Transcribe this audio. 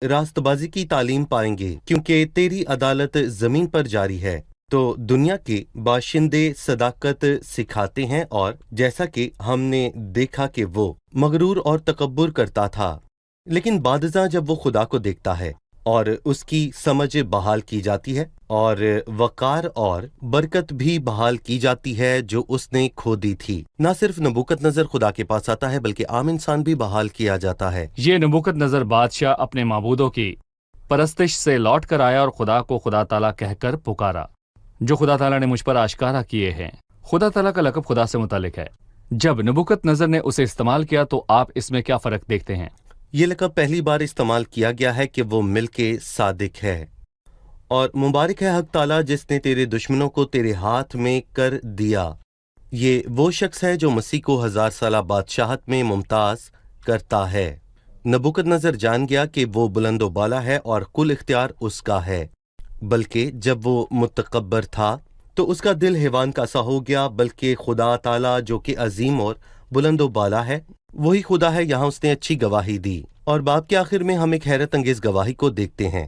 راستبازی کی تعلیم پائیں گے، کیونکہ تیری عدالت زمین پر جاری ہے۔ تو دنیا کے باشندے صداقت سکھاتے ہیں، اور جیسا کہ ہم نے دیکھا کہ وہ مغرور اور تکبر کرتا تھا، لیکن بعد ازاں جب وہ خدا کو دیکھتا ہے اور اس کی سمجھ بحال کی جاتی ہے، اور وقار اور برکت بھی بحال کی جاتی ہے جو اس نے کھو دی تھی۔ نہ صرف نبوکت نظر خدا کے پاس آتا ہے، بلکہ عام انسان بھی بحال کیا جاتا ہے۔ یہ نبوکت نظر بادشاہ اپنے معبودوں کی پرستش سے لوٹ کر آیا اور خدا کو خدا تعالیٰ کہہ کر پکارا، جو خدا تعالیٰ نے مجھ پر آشکارا کیے ہیں۔ خدا تعالیٰ کا لقب خدا سے متعلق ہے۔ جب نبوکت نظر نے اسے استعمال کیا تو آپ اس میں کیا فرق دیکھتے ہیں؟ یہ لقب پہلی بار استعمال کیا گیا ہے کہ وہ مل کے صادق ہے، اور مبارک ہے حق تعالیٰ جس نے تیرے دشمنوں کو تیرے ہاتھ میں کر دیا۔ یہ وہ شخص ہے جو مسیح کو 1000 سالہ بادشاہت میں ممتاز کرتا ہے۔ نبوکت نظر جان گیا کہ وہ بلند و بالا ہے اور کل اختیار اس کا ہے، بلکہ جب وہ متکبر تھا تو اس کا دل حیوان کا سا ہو گیا، بلکہ خدا تعالیٰ جو کہ عظیم اور بلند و بالا ہے وہی خدا ہے۔ یہاں اس نے اچھی گواہی دی، اور باب کے آخر میں ہم ایک حیرت انگیز گواہی کو دیکھتے ہیں۔